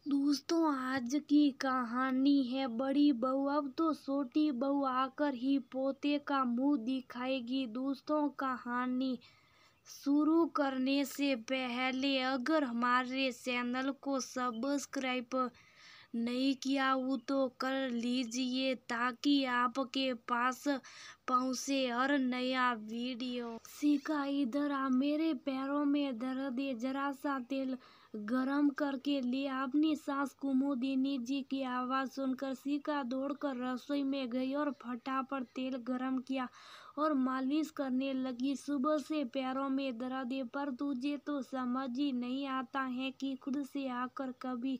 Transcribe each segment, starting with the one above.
दोस्तों, आज की कहानी है बड़ी बहू अब तो छोटी बहू आकर ही पोते का मुंह दिखाएगी। दोस्तों, कहानी शुरू करने से पहले अगर हमारे चैनल को सब्सक्राइब नहीं किया हो तो कर लीजिए ताकि आपके पास पहुंचे हर नया वीडियो। शिखा, इधर आ, मेरे पैरों में दर्द है, जरा सा तेल गरम करके ले। अपनी सास कुमुदिनी जी की आवाज सुनकर शिखा दौड़कर रसोई में गई और फटाफट तेल गरम किया और मालिश करने लगी। सुबह से पैरों में दर्द है, पर तुझे तो समझ ही नहीं आता है कि खुद से आकर कभी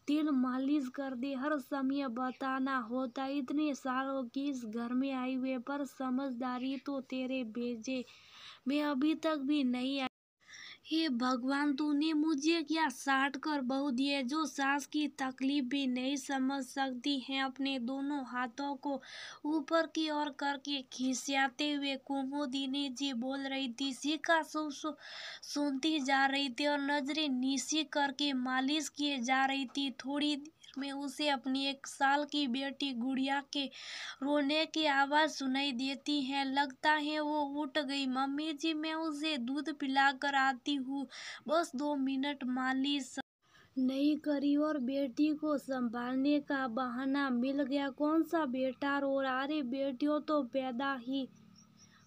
तेल मालिश कर दे। हर समय बताना होता, इतने सालों की इस घर में आई हुए, पर समझदारी तो तेरे भेजे में अभी तक भी नहीं आई। हे भगवान, तूने मुझे क्या साट कर बहू दी है जो सास की तकलीफ भी नहीं समझ सकती है। अपने दोनों हाथों को ऊपर की ओर करके खिसियाते हुए कुमुदिनी जी बोल रही थी। शिखा सुनती जा रही थी और नजरें नीची करके मालिश किए जा रही थी। थोड़ी देर में उसे अपनी 1 साल की बेटी गुड़िया के रोने की आवाज सुनाई देती है। लगता है वो उठ गई। मम्मी जी, मैं उसे दूध पिलाकर आती हूँ, बस 2 मिनट। मालिश नहीं करी और बेटी को संभालने का बहाना मिल गया। कौन सा बेटा रो रहा? अरे बेटियों तो पैदा ही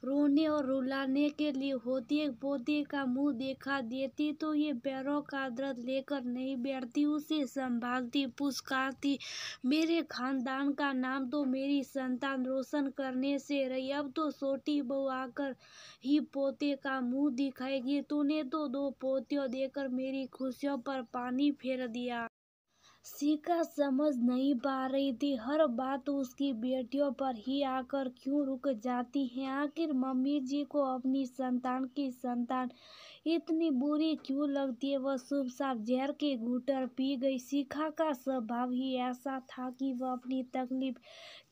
रोने और रुलाने के लिए होती है। पोते का मुंह देखा देती तो ये पैरों का दर्द लेकर नहीं बैठती, उसे संभालती, पुचकारती। मेरे खानदान का नाम तो मेरी संतान रोशन करने से रही, अब तो छोटी बहू आकर ही पोते का मुंह दिखाएगी। तूने तो 2 पोतियों देकर मेरी खुशियों पर पानी फेर दिया। शिखा समझ नहीं पा रही थी, हर बात उसकी बेटियों पर ही आकर क्यों रुक जाती है। आखिर मम्मी जी को अपनी संतान की संतान इतनी बुरी क्यों लगती है। वह चुपचाप जहर के घूंट पी गई। शिखा का स्वभाव ही ऐसा था कि वह अपनी तकलीफ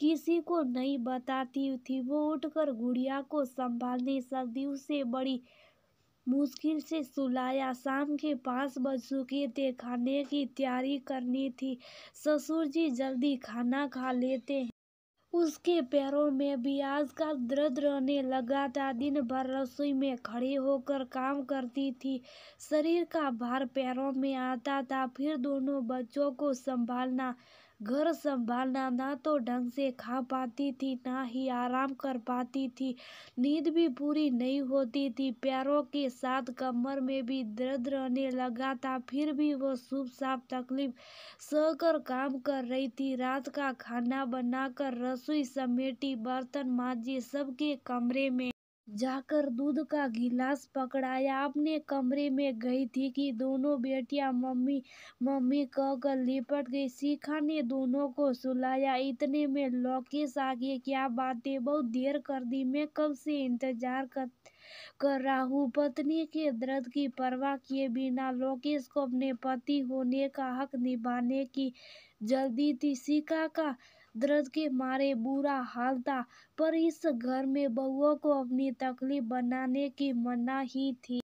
किसी को नहीं बताती थी। वो उठकर गुड़िया को संभालने सकती, उसे बड़ी मुश्किल से सुलाया। शाम के 5 बज चुके थे, खाने की तैयारी करनी थी। ससुर जी जल्दी खाना खा लेते हैं। उसके पैरों में भी आजकल दर्द रहने लगा था। दिन भर रसोई में खड़े होकर काम करती थी, शरीर का भार पैरों में आता था। फिर दोनों बच्चों को संभालना, घर संभालना। ना तो ढंग से खा पाती थी, ना ही आराम कर पाती थी। नींद भी पूरी नहीं होती थी। पैरों के साथ कमर में भी दर्द रहने लगा था, फिर भी वो चुपचाप तकलीफ सहकर काम कर रही थी। रात का खाना बनाकर, रसोई समेटी, बर्तन मांजे, सबके कमरे में जाकर दूध का गिलास पकड़ाया। अपने कमरे में गई थी कि दोनों बेटियां मम्मी मम्मी कहकर लिपट गई। शिखा ने दोनों को सुलाया। इतने में लोकेश आ गए। क्या बात है, बहुत देर कर दी, मैं कब से इंतजार कर रहा हूँ। पत्नी के दर्द की परवाह किए बिना लोकेश को अपने पति होने का हक निभाने की जल्दी थी। शिखा का दर्द के मारे बुरा हाल था, पर इस घर में बहुओं को अपनी तकलीफ बनाने की मनाही थी।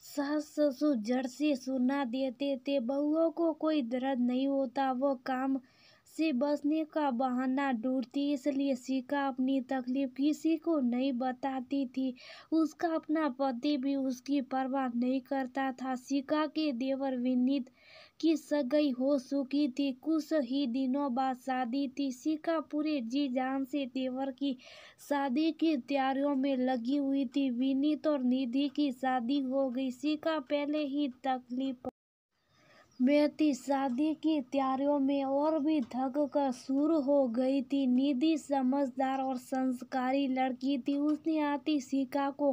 सास ससुर जड़ से सुना देते थे, बहुओं को कोई दर्द नहीं होता, वो काम से बचने का बहाना ढूंढती। इसलिए शिखा अपनी तकलीफ किसी को नहीं बताती थी। उसका अपना पति भी उसकी परवाह नहीं करता था। शिखा के देवर विनीत की सगाई हो चुकी थी, कुछ ही दिनों बाद शादी थी। शिखा पूरे जी जान से देवर की शादी की तैयारियों में लगी हुई थी। विनीत और निधि की शादी हो गई। शिखा पहले ही तकलीफ में थी, शादी की तैयारियों में और भी थक कर शुरू हो गई थी। निधि समझदार और संस्कारी लड़की थी। उसने आती शिखा को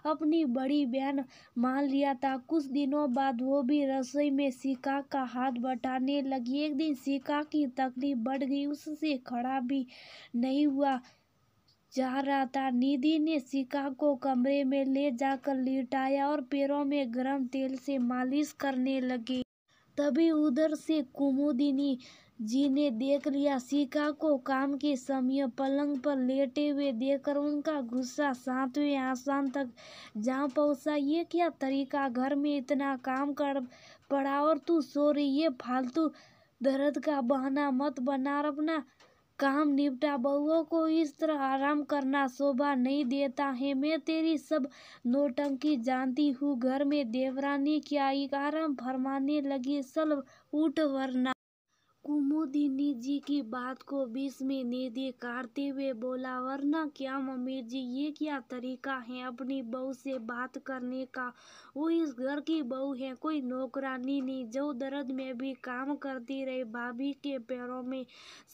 अपनी बड़ी बहन मान लिया था। कुछ दिनों बाद वो भी रसोई में शिखा का हाथ बटाने लगी। एक दिन शिखा की तकलीफ बढ़ गई, उससे खड़ा भी नहीं हुआ जा रहा था। निधि ने शिखा को कमरे में ले जाकर लिटाया और पैरों में गर्म तेल से मालिश करने लगी। तभी उधर से कुमुदिनी जी ने देख लिया। शिखा को काम के समय पलंग पर लेटे हुए देखकर उनका गुस्सा 7वें आसमान तक जा पहुंचा। ये क्या तरीका, घर में इतना काम कर पड़ा और तू सो रही है। फालतू दर्द का बहाना मत बना और अपना काम निपटा। बहुओं को इस तरह आराम करना शोभा नहीं देता है। मैं तेरी सब नौटंकी जानती हूँ। घर में देवरानी क्या एक आराम फरमाने लगी। चल उठ वरना। कुमुदिनी जी की बात को बीच में निधि काटते हुए बोला, वरना क्या मम्मी जी, ये क्या तरीका है अपनी बहू से बात करने का। वो इस घर की बहू है, कोई नौकरानी नहीं जो दर्द में भी काम करती रहे। भाभी के पैरों में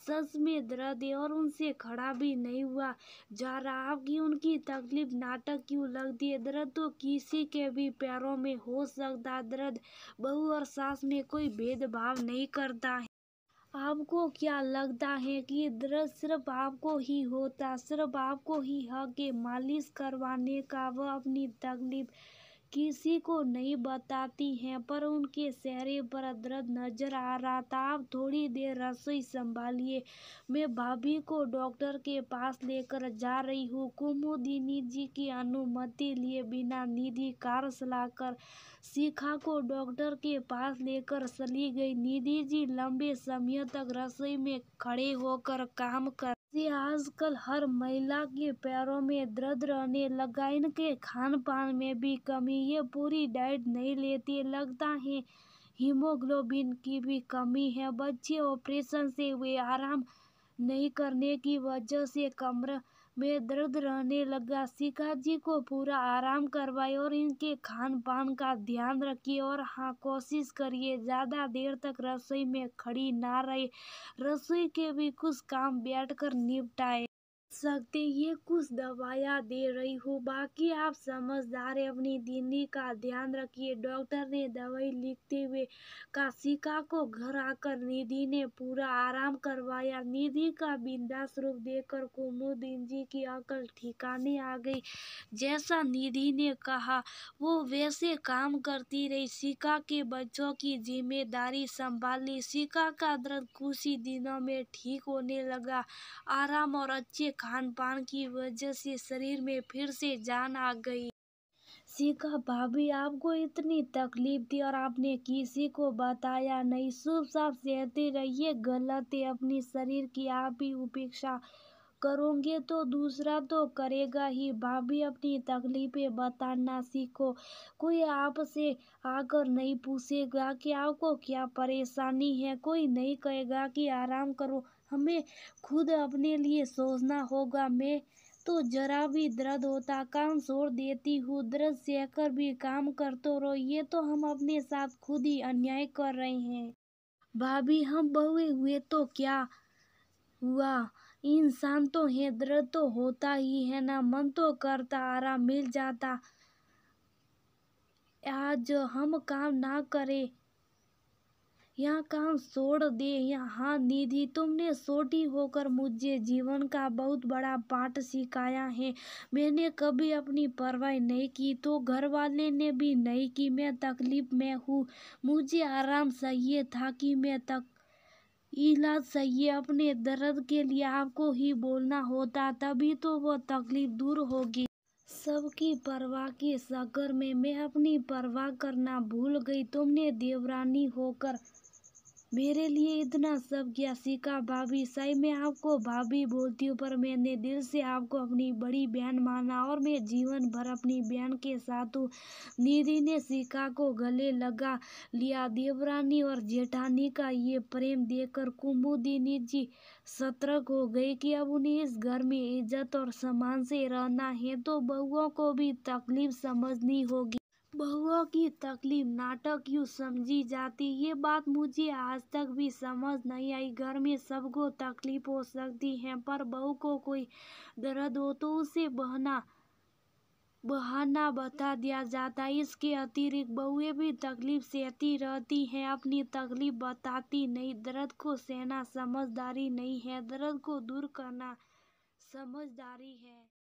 सच में दर्द है और उनसे खड़ा भी नहीं हुआ जा रहा। आपकी उनकी तकलीफ नाटक क्यों लगती है। दर्द तो किसी के भी पैरों में हो सकता। दर्द बहू और सास में कोई भेदभाव नहीं करता है। आपको क्या लगता है कि दर्द सिर्फ आपको ही होता, सिर्फ आपको ही हक है मालिश करवाने का। वह अपनी तकलीफ किसी को नहीं बताती हैं, पर उनके चेहरे पर दर्द नजर आ रहा था। आप थोड़ी देर रसोई संभालिए, मैं भाभी को डॉक्टर के पास लेकर जा रही हूँ। कुमुदिनी जी की अनुमति लिए बिना निधि कार चलाकर शिखा को डॉक्टर के पास लेकर चली गई। निधि जी लंबे समय तक रसोई में खड़े होकर काम कर आजकल हर महिला के पैरों में दर्द रहने लगा। इनके खान पान में भी कमी, ये पूरी डाइट नहीं लेती, लगता है हीमोग्लोबिन की भी कमी है। बच्चे ऑपरेशन से हुए, आराम नहीं करने की वजह से कमर में दर्द रहने लगा। शिखा जी को पूरा आराम करवाए और इनके खान पान का ध्यान रखिए। और हाँ, कोशिश करिए ज्यादा देर तक रसोई में खड़ी ना रहे। रसोई के भी कुछ काम बैठकर निपटाए सकते, ये कुछ दवाइयाँ दे रही हूँ, बाकी आप समझदार है, अपनी दीदी का ध्यान रखिए। डॉक्टर ने दवाई लिखते हुए कहा। शिखा को घर आकर निधि ने पूरा आराम करवाया। निधि का बिंदास रूप देखकर कुमुदिनी जी की अकल ठिकाने आ गई। जैसा निधि ने कहा वो वैसे काम करती रही। शिखा के बच्चों की जिम्मेदारी संभाली। शिखा का दर्द कुछ ही दिनों में ठीक होने लगा। आराम और अच्छे खान पान की वजह से शरीर में फिर से जान आ गई। शिखा भाभी, आपको इतनी तकलीफ थी और आपने किसी को बताया नहीं। चुपचाप सहते रहिए, गलत है। अपनी शरीर की आप ही उपेक्षा करोगे तो दूसरा तो करेगा ही। भाभी, अपनी तकलीफें बताना सीखो। कोई आपसे आकर नहीं पूछेगा कि आपको क्या परेशानी है। कोई नहीं कहेगा कि आराम करो। हमें खुद अपने लिए सोचना होगा। मैं तो जरा भी दर्द होता काम छोड़ देती हूँ। दर्द सहकर भी काम करते रहो, ये तो हम अपने साथ खुद ही अन्याय कर रहे हैं। भाभी, हम बहुए हुए तो क्या हुआ, इंसान तो है, दर्द तो होता ही है ना। मन तो करता आराम मिल जाता, आज हम काम ना करें, यहाँ काम छोड़ दे। यहाँ निधि, तुमने छोटी होकर मुझे जीवन का बहुत बड़ा पाठ सिखाया है। मैंने कभी अपनी परवाह नहीं की तो घर वाले ने भी नहीं की। मैं तकलीफ में हूँ, मुझे आराम चाहिए था कि मैं इलाज चाहिए। अपने दर्द के लिए आपको ही बोलना होता, तभी तो वो तकलीफ दूर होगी। सबकी परवाह के चक्कर में मैं अपनी परवाह करना भूल गई। तुमने देवरानी होकर मेरे लिए इतना सब किया। शिखा भाभी, सही मैं आपको भाभी बोलती हूँ, पर मैंने दिल से आपको अपनी बड़ी बहन माना और मैं जीवन भर अपनी बहन के साथ हूँ। निधि ने शिखा को गले लगा लिया। देवरानी और जेठानी का ये प्रेम देखकर कुमुदिनी जी सतर्क हो गई कि अब उन्हें इस घर में इज्जत और सम्मान से रहना है तो बहुओं को भी तकलीफ समझनी होगी। बहुओं की तकलीफ नाटक क्यों समझी जाती, ये बात मुझे आज तक भी समझ नहीं आई। घर में सबको तकलीफ हो सकती है, पर बहू को कोई दर्द हो तो उसे बहाना बता दिया जाता है। इसके अतिरिक्त बहुएं भी तकलीफ सहती रहती हैं, अपनी तकलीफ बताती नहीं। दर्द को सहना समझदारी नहीं है, दर्द को दूर करना समझदारी है।